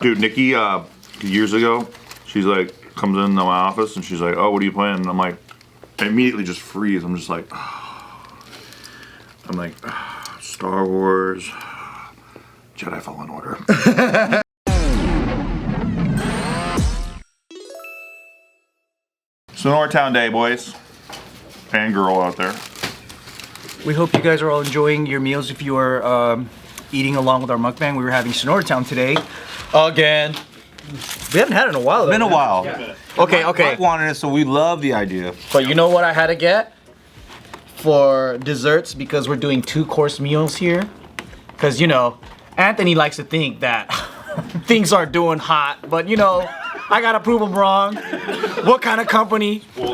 Dude, Nikki, years ago, she's like, comes into my office and she's like, oh, what are you playing? And I'm like, I immediately just freeze. I'm just like, I'm like, Star Wars, Jedi Fallen Order. Sonora Town Day, boys and girl out there. We hope you guys are all enjoying your meals. If you are eating along with our mukbang, we were having Sonora Town today. Again. We haven't had it in a while though. Been a while. Yeah. Okay. Mike wanted it, so we love the idea. But you know what I had to get for desserts, because we're doing 2-course meals here? Because, you know, Anthony likes to think that things are doing hot, but you know, I gotta prove him wrong. What kind of company? Yeah,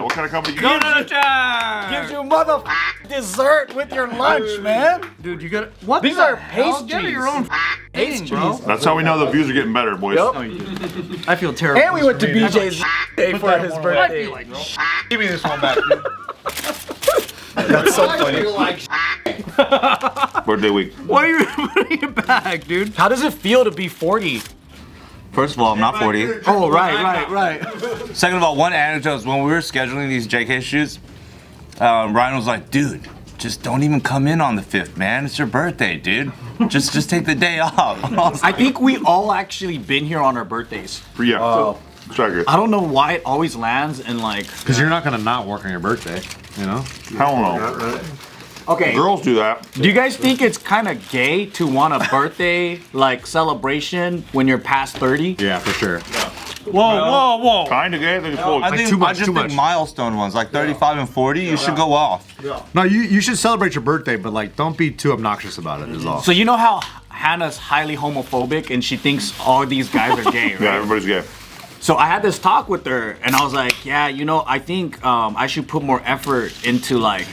what kind of company you got? Gives you mother dessert with your lunch, man. Dude, you got what? These are pastries. Give me your own pastries, bro. That's how we know the views are getting better, boys. Yep. I feel terrible. And we went to BJ's day for his birthday. Give me this one back, dude. That's so funny. Birthday week. Why are you putting it back, dude? How does it feel to be 40? First of all, I'm not 40. Oh, right. Second of all, one anecdote is when we were scheduling these JK shoots, Ryan was like, dude, just don't even come in on the 5th, man. It's your birthday, dude. Just take the day off. I think we all actually been here on our birthdays. Yeah. I don't know why it always lands in like... Because you're not gonna not work on your birthday, you know? Hell no. Okay. Girls do that. Do you guys think it's kind of gay to want a birthday like celebration when you're past 30? Yeah, for sure. Whoa. Kind of gay. I think it's cool. I just think milestone ones, like 35 and 40, you should go off. No, you should celebrate your birthday, but like, don't be too obnoxious about it, is all. So you know how Hannah's highly homophobic and she thinks all these guys are gay, right? Yeah, everybody's gay. So I had this talk with her and I was like, yeah, you know, I think I should put more effort into like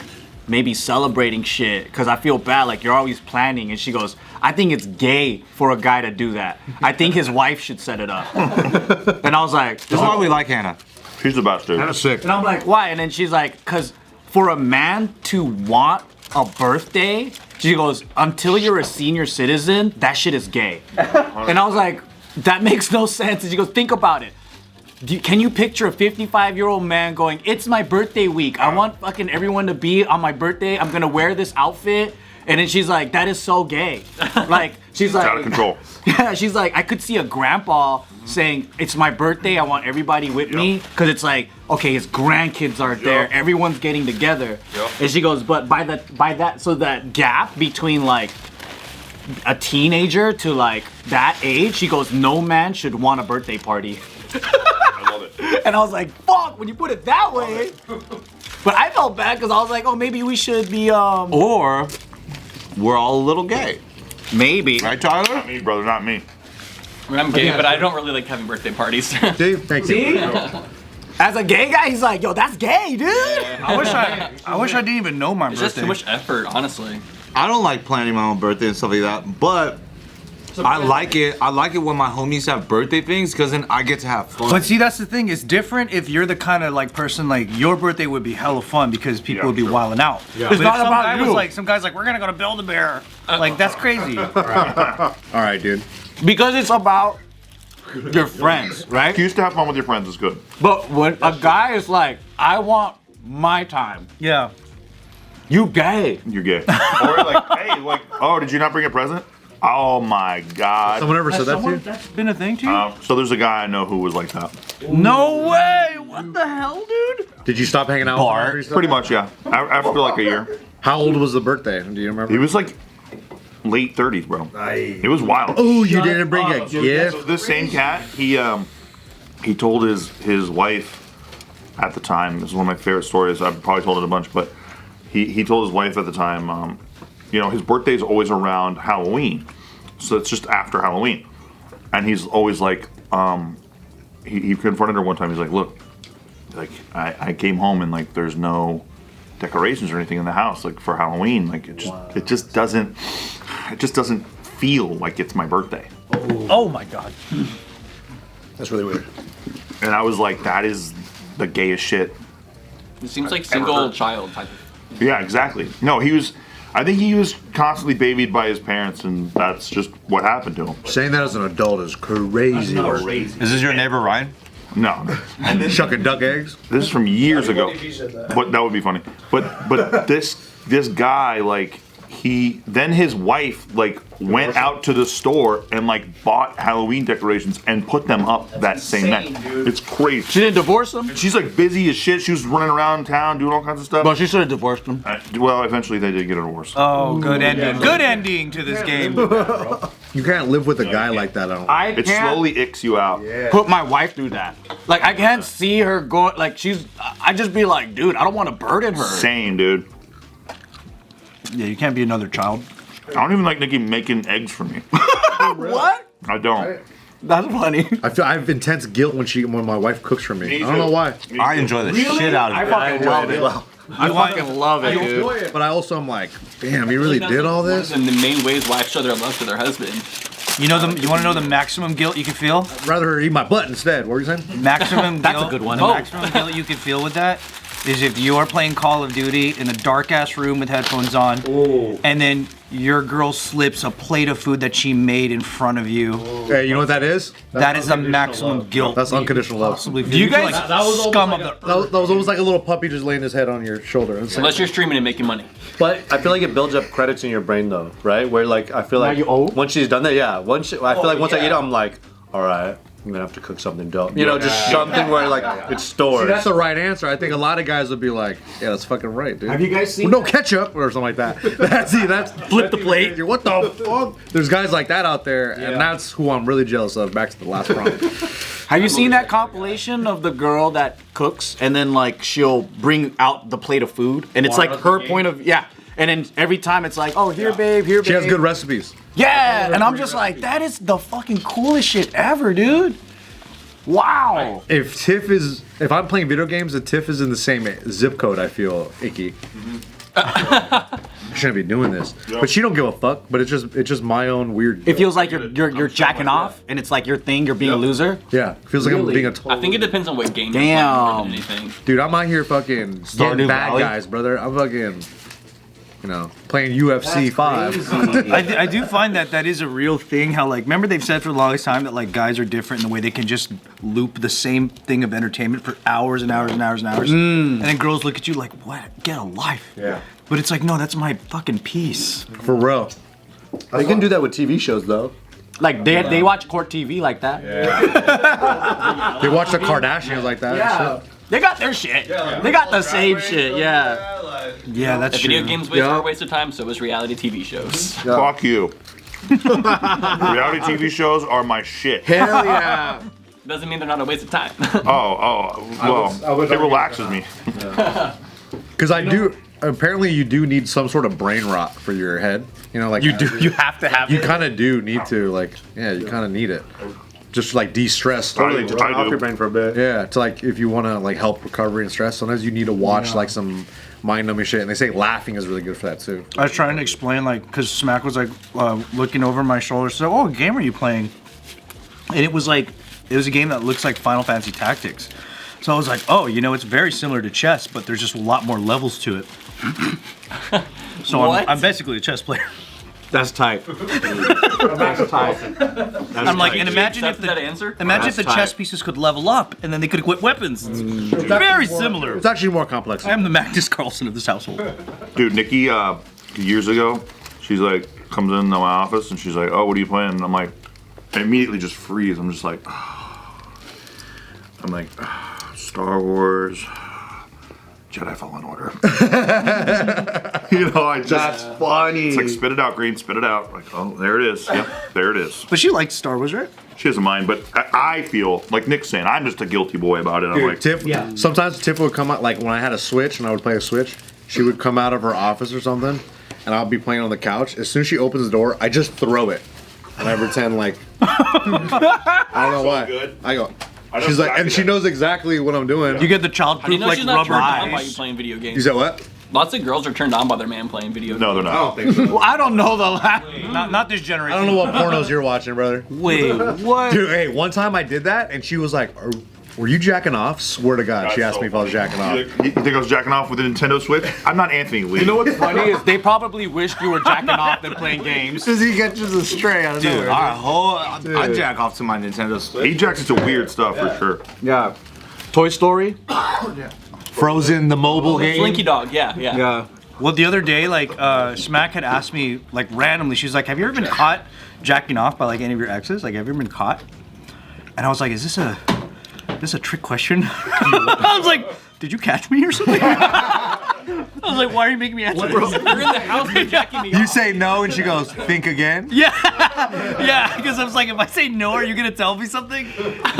maybe celebrating shit, because I feel bad, like you're always planning. And she goes, I think it's gay for a guy to do that. I think his wife should set it up. And I was like, This is why we like Hannah. She's the best, dude. That's sick. and I'm like, why? And then she's like, because for a man to want a birthday, she goes, until you're a senior citizen, that shit is gay. And I was like, that makes no sense. And she goes, think about it. Can you picture a 55-year-old man going, it's my birthday week. I want fucking everyone to be on my birthday. I'm gonna wear this outfit. And then she's like, that is so gay. Like, she's like, out of control. Yeah, she's like, I could see a grandpa saying, it's my birthday, I want everybody with me. Because it's like, okay, his grandkids are there, everyone's getting together. And she goes, but by that, so that gap between like a teenager to like that age, she goes, no man should want a birthday party. I love it. And I was like, fuck, when you put it that way. But I felt bad because I was like, oh, maybe we should be, Or we're all a little gay. maybe. Right, Tyler? Not me, brother, not me. I mean, I'm gay, but I don't really like having birthday parties. Dave, thank you. As a gay guy, he's like, yo, that's gay, dude. I wish I didn't even know my It's birthday. just too much effort, honestly. I don't like planning my own birthday and stuff like that, but I like it. I like it when my homies have birthday things, because then I get to have fun. But see, that's the thing. It's different if you're the kind of like person like your birthday would be hella fun because people would be wilding out. Yeah. It's not about you. Some guy's like, we're gonna go to Build-A-Bear. Like that's crazy. All right, dude. Because it's about your friends, right? You used to have fun with your friends is good. But when a guy is like, I want my time, Yeah. you gay. You're gay. Or like, hey, like, oh, did you not bring a present? Oh my God. Someone ever said that to you? That's been a thing to you? So there's a guy I know who was like that. No way! What the hell, dude? Did you stop hanging out Bart. with him? Pretty much, yeah. After like a year. How old was the birthday? Do you remember? He was like late 30s, bro. It was wild. Oh, you didn't bring a gift? So this same cat, he told his wife at the time, this is one of my favorite stories, I've probably told it a bunch, but he told his wife at the time, you know, his birthday is always around Halloween. So it's just after Halloween. And he's always like, he confronted her one time, he's like, look, like I came home and like there's no decorations or anything in the house like for Halloween. Like it just doesn't feel like it's my birthday. Oh my God. That's really weird. And I was like, that is the gayest shit. It seems like single child type of. Yeah, exactly. No, he was. I think he was constantly babied by his parents, and that's just what happened to him. Saying that as an adult is crazy. Is this your neighbor Ryan? No, Shucking duck eggs. this is from years ago. But that would be funny. But this guy, like, then his wife like went out to the store and like bought Halloween decorations and put them up that same night. It's crazy. She didn't divorce him? She's like busy as shit. She was running around town doing all kinds of stuff. But she should have divorced him. Well, eventually they did get a divorce. Oh, good ending. Good ending to this game. You can't live with a guy like that. I don't. It slowly icks you out. Put my wife through that. Like, I can't see her going, like, I just be like, dude, I don't want to burden her. Same, dude. Yeah, you can't be another child. I don't even like Nikki making eggs for me. What? I don't. That's funny. I have intense guilt when my wife cooks for me. I don't know why. I enjoy the shit out of it. I fucking love it. I fucking love it, dude. But I also am like, damn, you really did all this? And the main ways wives show their love to their husband. You want to know the maximum guilt you can feel? I'd rather her eat my butt instead. What were you saying? Maximum That's guilt. a good one. The Oh. maximum guilt you can feel with that is if you are playing Call of Duty in a dark ass room with headphones on, and then your girl slips a plate of food that she made in front of you. Hey, you know what that is? That is the maximum guilt. That's unconditional love. Do you guys- that was scum of the That was almost like a little puppy just laying his head on your shoulder. It's like, Unless you're streaming and making money. But I feel like it builds up credits in your brain, though, right? Where like I feel like once she's done that, yeah. Once I feel like once I eat it, I'm like, all right, I'm gonna have to cook something dope. You know, just something where like it's stored. See, that's the right answer. I think a lot of guys would be like, yeah, that's fucking right, dude. Have you guys seen Well, no ketchup or something like that. That's Flip the plate. What the fuck? There's guys like that out there, and that's who I'm really jealous of. Back to the last prompt. Have you seen that compilation of the girl that cooks and then like she'll bring out the plate of food and it's like her point of and then every time it's like, oh, here babe, here babe. She has good recipes. Yeah, and I'm just like, that is the fucking coolest shit ever, dude. Wow. If I'm playing video games and Tiff is in the same zip code, I feel icky. I shouldn't be doing this, but she don't give a fuck. But it's just my own weird. It feels like you're jacking off and it's like your thing, you're being a loser. Yeah, feels like I'm being a total. I think it depends on what game Damn. you're playing more than anything. Dude, I'm out here fucking getting bad Valley. guys, brother. I'm fucking, playing UFC 5. I do find that is a real thing. How like, remember they've said for the longest time that like guys are different in the way they can just loop the same thing of entertainment for hours and hours and hours and hours, and then girls look at you like, what? Get a life. Yeah. But it's like, no, that's my fucking piece. For real. They can do that with TV shows, though. Like they watch court TV like that. They watch the Kardashians like that. Yeah. They got their shit. They got the same shit. Yeah. Yeah, that's If true. video games are a waste of time, so is reality TV shows. Fuck you. Reality TV shows are my shit. Hell yeah. Doesn't mean they're not a waste of time. Well, it relaxes me. Because apparently you do need some sort of brain rot for your head. Like You do. You have to have You it. kind of do need to, you kind of need it. Just like de-stress. Totally, To run off your brain for a bit. Yeah, to if you want to help recovery and stress, sometimes you need to watch some mind-numbing shit. And they say laughing is really good for that too. I was trying to explain, because Smack was looking over my shoulder, so, oh, what game are you playing? And it was a game that looks like Final Fantasy Tactics. So I was like, oh, it's very similar to chess, but there's just a lot more levels to it. So I'm basically a chess player. That's tight. That's tight. I'm like, and imagine if that answer? Imagine if the chess pieces could level up, and then they could equip weapons. It's very similar. It's actually more complex. I am the Magnus Carlsen of this household. Dude, Nikki, years ago, she's like, comes into my office and she's like, oh, what are you playing? And I'm like, I immediately just freeze. I'm just like, Star Wars, Jedi Fallen Order. That's funny. It's like, spit it out, Greene, spit it out. Like, oh, there it is. Yep, there it is. But she liked Star Wars, right? She doesn't mind, but I feel, like Nick's saying, I'm just a guilty boy about it. I'm like, Tiff, sometimes Tiff would come out, when I had a Switch and I would play a Switch, she would come out of her office or something, and I'll be playing on the couch. As soon as she opens the door, I just throw it. And I pretend I don't know why. good. I go, she's like, and she knows exactly what I'm doing. You get the childproof How do you know she's not rubber turned on by you eyes. playing video You games? said what? Lots of girls are turned on by their man playing video games. no, they're not. think so. Well, I don't know the last. Not this I generation. don't know what pornos you're watching, brother. Wait, what? Dude, hey, one time I did that, and she was like, Were you jacking off? Swear to God, she asked me if I was jacking off. You think I was jacking off with the Nintendo Switch? I'm not Anthony Lee. You know what's funny is they probably wished you were jacking off than playing games. Does he get just a stray out of Dude, nowhere? I jack off to my Nintendo Switch. He jacks into weird stuff for sure. Yeah. Toy Story. Frozen, the mobile game. Slinky Dog, yeah. Yeah. Well, the other day, like, Smack had asked me, like, randomly, she's like, have you ever been caught jacking off by, like, any of your exes? Like, have you ever been caught? And I was like, is this a trick question? I was like, did you catch me or something? I was like, why are you making me answer this? You're in the house, you're jacking me You off. say no, and she goes, think again. Yeah, because I was like, if I say no, are you gonna tell me something?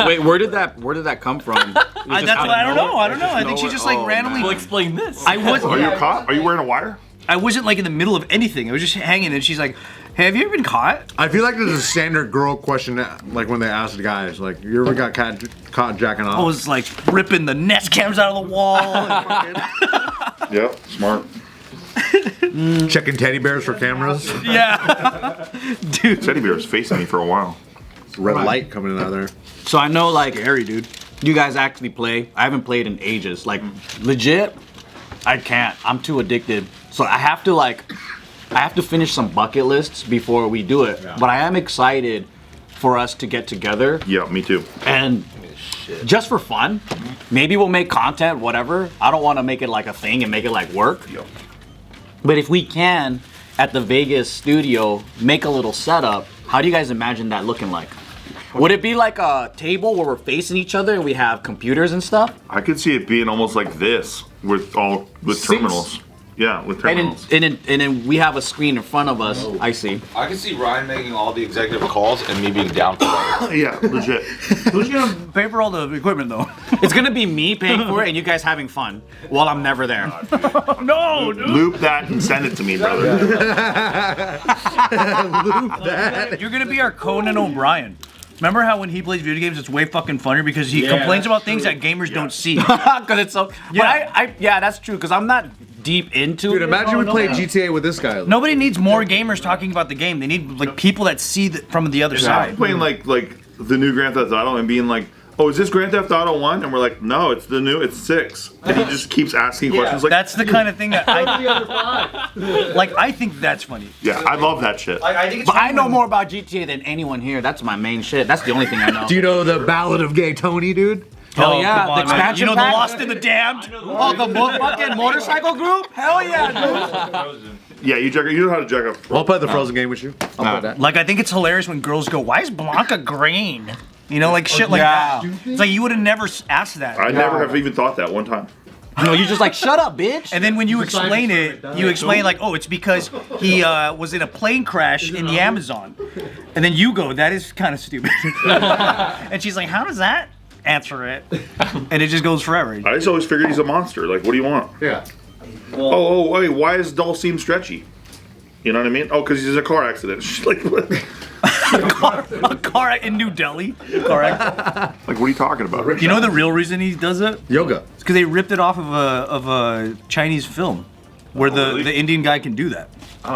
Wait, where did that come from? That's what I don't know. I don't know. I think she just like randomly. Well, explain this. I wasn't. Are you caught? Are you wearing a wire? I wasn't like in the middle of anything. I was just hanging, and she's like, "Hey, have you ever been caught?" I feel like there's a standard girl question, like when they ask the guys, like, you ever got caught jacking off? I was like ripping the Nest cams out of the wall. And Yep, smart. Checking teddy bears for cameras. yeah, dude. Teddy bear was facing me for a while. Red light coming in out of there. So I know, like, Scary, dude. you guys actually play. I haven't played in ages. Like, legit, I can't. I'm too addicted. So I have to finish some bucket lists before we do it. But I am excited for us to get together Yeah, me too. and just for fun. Maybe we'll make content, whatever. I don't want to make it like a thing and make it like work. Yep. But if we can, at the Vegas studio, make a little setup, how do you guys imagine that looking like? Would it be like a table where we're facing each other and we have computers and stuff? I could see it being almost like this with terminals. Yeah, with And terminals. Oh. then we have a screen in front of us. I see. I can see Ryan making all the executive calls and me being down for that. Yeah, legit. Who's gonna pay for all the equipment though? It's gonna be me paying for it and you guys having fun while I'm never there. No, dude. Loop that and send it to me, brother. You're gonna be our Conan O'Brien. Remember how when he plays video games, it's way fucking funnier because he complains about things that gamers don't see. Because it's so. Yeah. But yeah, that's true. Because I'm not deep into Dude, it. imagine we played GTA with this guy. Nobody needs more gamers talking about the game. They need like people that see from the other I'm side. playing like the new Grand Theft Auto and being like, oh, is this Grand Theft Auto 1? And we're like, no, it's 6. And he just keeps asking questions like, That's the kind of thing that I think that's funny. yeah, I love that shit. I think it's But I funny know when- more about GTA than anyone here. That's my main shit. That's the only thing I know. Do you know the Ballad of Gay Tony, dude? Hell Oh, yeah, come the on, man. expansion You know pack? the Lost and the Damned? Oh, the fucking motorcycle group? Hell yeah, dude. Yeah, you know how to jack up. I'll play the Frozen game with you. I'll play that. Like I think it's hilarious when girls go, "Why is Blanca green?" You know, like shit like Yeah. that. It's like you would have never asked that. I never have even thought that one time. No, you're just like, shut up, bitch. And then when you explain it, you explain like, "Oh, it's because he was in a plane crash in the Amazon." And then you go, "That is kind of stupid." And she's like, "How does that answer it?" And it just goes forever. I just always figured he's a monster. Like, what do you want? Yeah. Oh, wait, why is Dulcim stretchy? You know what I mean? Oh, because he's in a car accident. She's like, what? A car in New Delhi. Car accident. Like, what are you talking about? You know the real reason he does it? Yoga. It's because they ripped it off of a Chinese film, where the Indian guy can do that.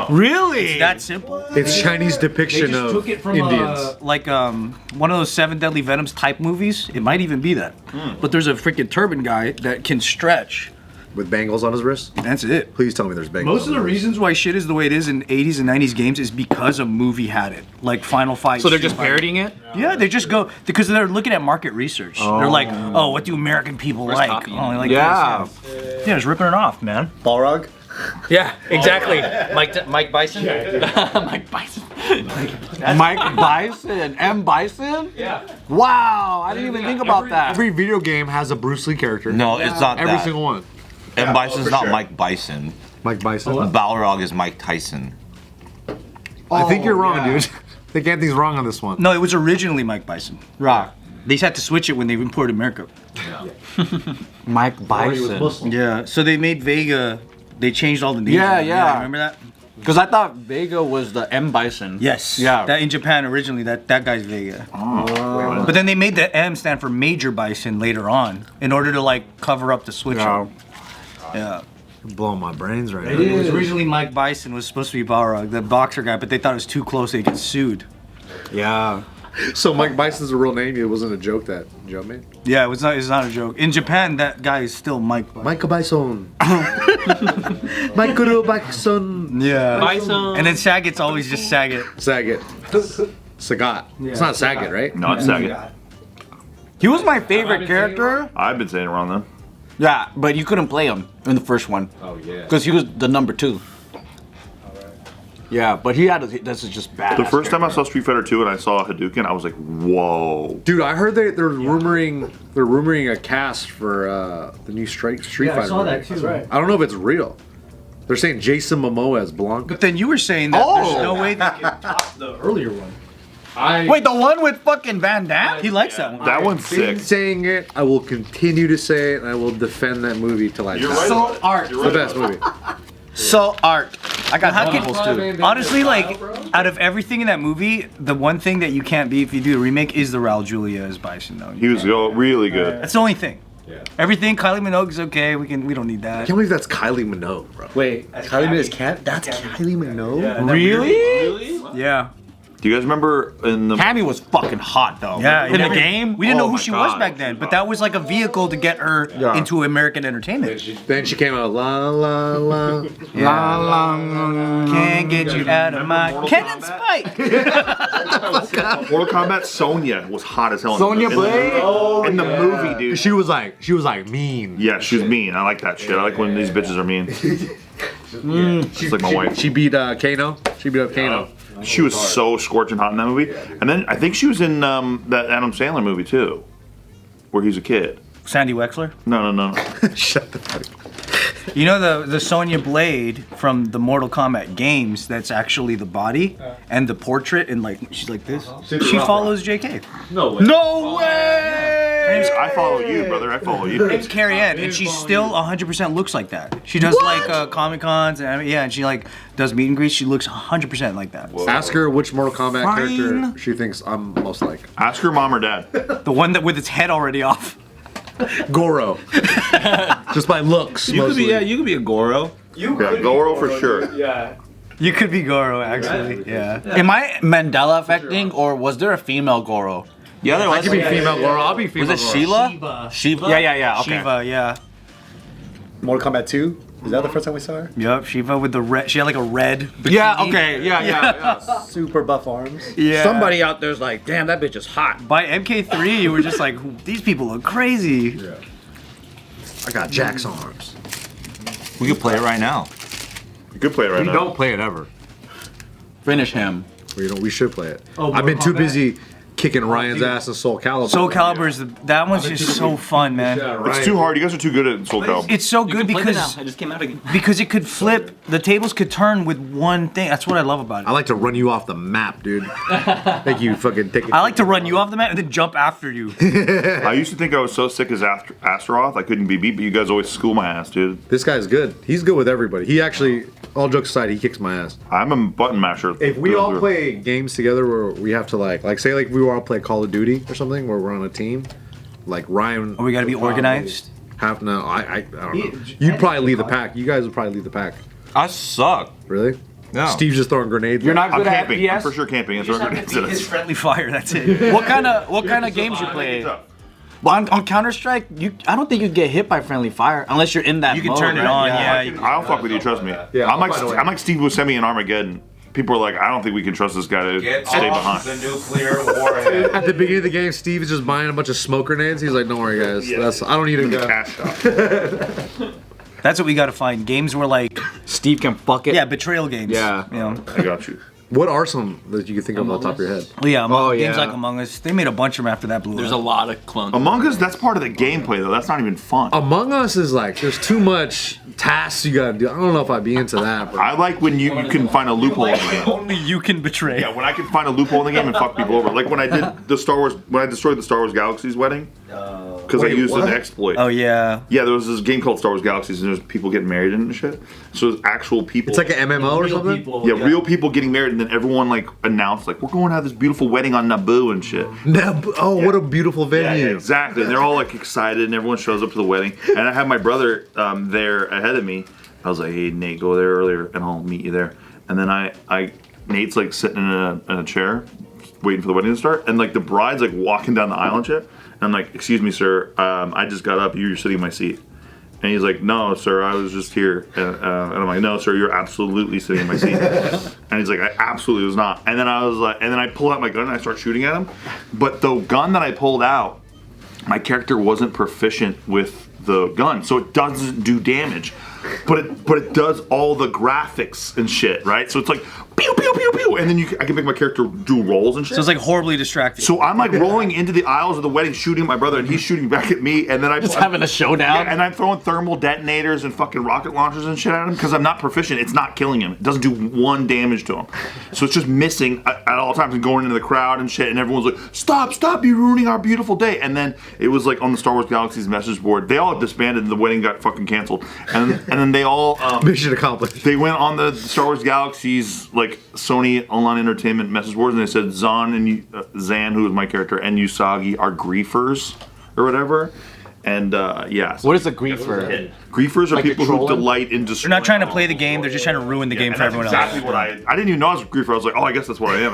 Really? It's that simple. It's Chinese depiction of Indians. Like one of those Seven Deadly Venoms type movies. It might even be that. But there's a freaking turban guy that can stretch. With bangles on his wrist. That's it. Please tell me there's bangles. Most of the reasons why shit is the way it is in 80s and 90s games is because a movie had it. Like Final Fight. So they're Street just Fighter. parodying it? Yeah, they just go because they're looking at market research. They're like, oh, what do American people like? copying Oh, they like Yeah. this, yeah, just ripping it off, man. Balrog? Yeah, exactly. Mike Bison. Mike Bison. Mike Bison? M. Bison? Yeah. Wow, I didn't even think about that. Every video game has a Bruce Lee character. No, it's not Every that. single one. M. Bison's for not sure. Mike Bison. Mike Bison. Balrog is Mike Tyson. I think you're wrong, dude. I think Anthony's wrong on this one. No, it was originally Mike Bison. Rock. They just had to switch it when they imported America. Mike Bison. Yeah, so they made Vega. They changed all the names. Yeah, yeah. Remember that? Because I thought Vega was the M. Bison. Yes. Yeah. That in Japan originally, that guy's Vega. But then they made the M stand for Major Bison later on in order to like cover up the switch. Yeah. Yeah. You're blowing my brains right now. It was originally Mike Bison was supposed to be Balrog, the boxer guy, but they thought it was too close. They get sued. Yeah. So Mike Bison's a real name. It wasn't a joke that Joe made. Yeah, it's not a joke. In Japan, that guy is still Mike. Michael Bison. Michael Bison. Yeah. Bison. And then Saget's always just Saget. Saget. Sagat. It's not Saget, right? No, it's Saget. He was my favorite character. I've been saying it wrong then. Yeah, but you couldn't play him in the first one. Oh yeah. Because he was the number 2. Yeah, but he had this is just bad. The first time I saw Street Fighter 2 and I saw Hadouken, I was like, whoa. Dude, I heard they're rumoring a cast for the new Street Fighter. I saw that movie. too. That's right. I don't know if it's real. They're saying Jason Momoa as Blanca. But then you were saying that there's no way they can Top the earlier one. Wait, the one with fucking Van Damme? He likes that one. That one's Been sick. saying it. I will continue to say it, and I will defend that movie till I die. So art. It's the best movie. So art. I got doubles too. Honestly, like, out of everything in that movie, the one thing that you can't beat if you do a remake is the Raul Julia as Bison, though. He was really good. That's the only thing. Everything, Kylie Minogue is okay. We don't need I that. can't believe that's Kylie Minogue, bro. Wait, Kylie Minogue is cat? That's Kylie Minogue? Really? Yeah. Do you guys remember in the Cammy was fucking hot though. Yeah. In the game? We didn't Oh know who my she was God. back then, but that was like a vehicle to get her into American entertainment. Then she came out la la la. Can't get you out of my Ken and Spike. Mortal Kombat, Sonya was hot as hell. Sonya Blade? In the movie, dude. She was like mean. Yeah, she was mean. I like that shit. I like when these bitches are mean. She's like my wife. She beat Kano. She beat up Kano. She was so scorching hot in that movie. And then I think she was in that Adam Sandler movie too, where he's a kid. Sandy Wexler. No. Shut the fuck. You know the Sonya Blade from the Mortal Kombat games, that's actually the body and the portrait, and like she's like this. She follows JK. No way. No way! I follow you, brother. I follow you. Her name's Carrie Ann, and she still 100% looks like that. She does like Comic Cons, and and she like does meet and greets. She looks 100% like that. Ask her which Mortal Kombat character she thinks I'm most like. Ask her mom or dad. The one that with its head already off. Goro. Just by looks. You could be, mostly. you could be a Goro. Yeah, Goro for sure. Yeah. You could be Goro, actually. Yeah. Am I Mandela affecting, or was there a female Goro? Yeah, there was. I could be female Goro. I'll be female Was it Goro. Sheila? Shiva? Yeah. Okay. Shiva, yeah. Mortal Kombat 2? Is that the first time we saw her? Yup, Shiva with the red. She had like a red. Bikini. Yeah. Okay. Yeah. Super buff arms. Yeah. Somebody out there's like, damn, that bitch is hot. By MK3, you were just like, these people look crazy. Yeah. I got Jack's arms. We could play it right now. You could play it right now. play it ever. Finish him. We should play it. Oh, I've been too Mortal Kombat? busy kicking Ryan's ass in Soulcalibur. Soulcalibur is that one's just so fun, man. It's too hard. You guys are too good at Soul Calibur. It's so You good can play it now. because I just came out again. it could flip. The tables could turn with one thing. That's what I love about it. I like to run you off the map, dude. Make you fucking take it. I like to run you off the mat and then jump after you. I used to think I was so sick as Astaroth I couldn't be beat, but you guys always school my ass, dude. This guy's good. He's good with everybody. He actually, all jokes aside, he kicks my ass. I'm a button masher. If we all play games together where we have to like say like we all play Call of Duty or something where we're on a team, like Ryan. Oh, we gotta be organized. I don't know. You'd probably lead the pack. You guys would probably lead the pack. I suck. Really? No. Steve's just throwing grenades. You're not I'm good at camping. I'm FPS? for sure camping. It's His friendly fire. That's it. What kind of games you play? Well, on Counter Strike, I don't think you get hit by friendly fire unless you're in that. You can mode, turn it right? on. I Yeah. I'll fuck with you. Trust me. Yeah, I'm I'll find a way. like Steve Buscemi in Armageddon. People are like, I don't think we can trust this guy to stay behind. the nuclear warhead. At the beginning of the game, Steve is just buying a bunch of smoke grenades. He's like, "Don't worry, guys. I don't need a In the gun." cash shop. That's what we gotta find. Games where like Steve can fuck it. betrayal games. Yeah. You know. I got you. What are some that you can think of off the top of your head? Well, yeah. Games yeah. like Among Us. They made a bunch of them after that blew There's up. a lot of clones. Among Us, that's part of the gameplay though. That's not even fun. Among Us is like there's too much tasks you gotta do. I don't know if I'd be into that. But I like when you can find a loophole in the game. Only you can betray. Yeah, when I can find a loophole in the game and fuck people over. Like when I did the Star Wars, when I destroyed the Star Wars Galaxies wedding, because I Wait, used what? an exploit. Oh yeah. Yeah, there was this game called Star Wars Galaxies, and there's people getting married and shit. So it's actual people. it's like an MMO or something. yeah, real people getting married, and then everyone like announced like we're going to have this beautiful wedding on Naboo and shit. Oh, what a beautiful venue! Yeah, exactly. And they're all like excited, and everyone shows up to the wedding. And I have my brother there ahead of me. I was like, "Hey, Nate, go there earlier, and I'll meet you there." And then Nate's like sitting in a chair, waiting for the wedding to start, and like the bride's like walking down the aisle and shit. And I'm like, excuse me, sir, I just got up. You're sitting in my seat. And he's like, no, sir, I was just here. And I'm like, no, sir, you're absolutely sitting in my seat. And he's like, I absolutely was not. And then I was like, and then I pull out my gun and I start shooting at him. But the gun that I pulled out, my character wasn't proficient with the gun, so it doesn't do damage. But it does all the graphics and shit, right? So it's like pew pew pew pew, and then I can make my character do rolls and shit. So it's like horribly distracting. So I'm like rolling into the aisles of the wedding, shooting at my brother, and he's shooting back at me, and then I'm Just having a showdown. Yeah, and I'm throwing thermal detonators and fucking rocket launchers and shit at him because I'm not proficient. It's not killing him. It doesn't do one damage to him. So it's just missing at all times and going into the crowd and shit, and everyone's like, stop, you're ruining our beautiful day. And then it was like on the Star Wars Galaxy's message board, they all disbanded and the wedding got fucking canceled. And then they all Mission accomplished. they went on the Star Wars Galaxy's like Sony Online Entertainment message boards, and they said Zan, who is my character, and Usagi are griefers or whatever. And yeah. So What is a griefer? griefers are Like people who trolling? delight in They're destroying. not trying to play the game. They're just trying to ruin the game And for that's everyone exactly else. what I didn't even know I was a griefer. I was like, oh, I guess that's what I am.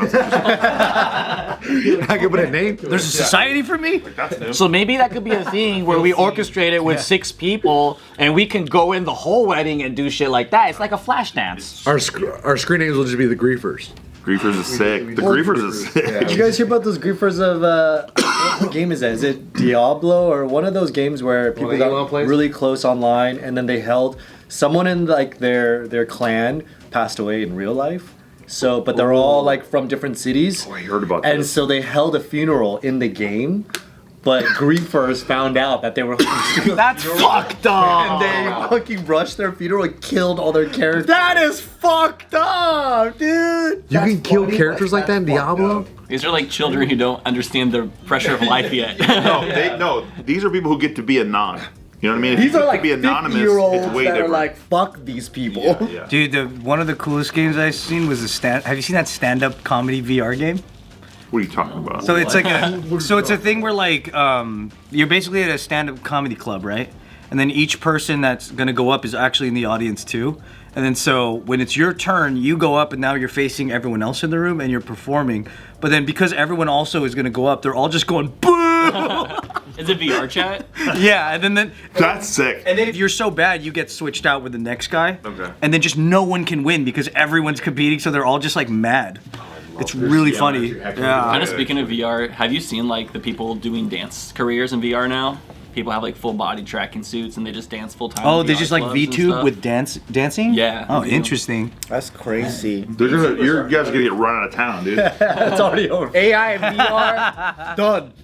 I could put a name to There's a society for me. That's new. So maybe that could be a thing where we orchestrate it with 6 people and we can go in the whole wedding and do shit like that. It's like a flash dance. Our screen names will just be the griefers. Griefers is sick. The griefers is sick. Did you guys hear about those griefers of what game is that? Is it Diablo or one of those games where people the got Elon plays? really close online and then they held someone in like their clan passed away in real life. So, but they're all like from different cities. Oh, I heard about And this. so they held a funeral in the game, but griefers found out that they were That's fucked up. and they fucking rushed their funeral and killed all their characters. That is fucked up, dude. You can kill characters like that in Diablo? These are like children who don't understand the pressure of life yet. No, these are people who get to be anon. You know what I mean? If These you are get like to be anonymous, 50-year-olds it's way that different. are like, fuck these people. yeah. Dude, one of the coolest games I've seen was have you seen that stand-up comedy VR game? What are you talking about? So it's like it's a thing where like you're basically at a stand-up comedy club, right? And then each person that's gonna go up is actually in the audience too. And then so when it's your turn, you go up and now you're facing everyone else in the room and you're performing. But then because everyone also is gonna go up, they're all just going boo. Is it VR chat? Yeah, and then That's sick. and then if you're so bad, you get switched out with the next guy. Okay. And then just no one can win because everyone's competing, so they're all just like mad. It's really funny. Kind Yeah. of speaking of VR, have you seen like the people doing dance careers in VR now? People have like full body tracking suits and they just dance full time. Oh, in they VR just like clubs and VTube stuff. with dancing? Yeah. Oh, Yeah. interesting. That's crazy. You guys are gonna get run out of town, dude. It's already over. AI and VR, done.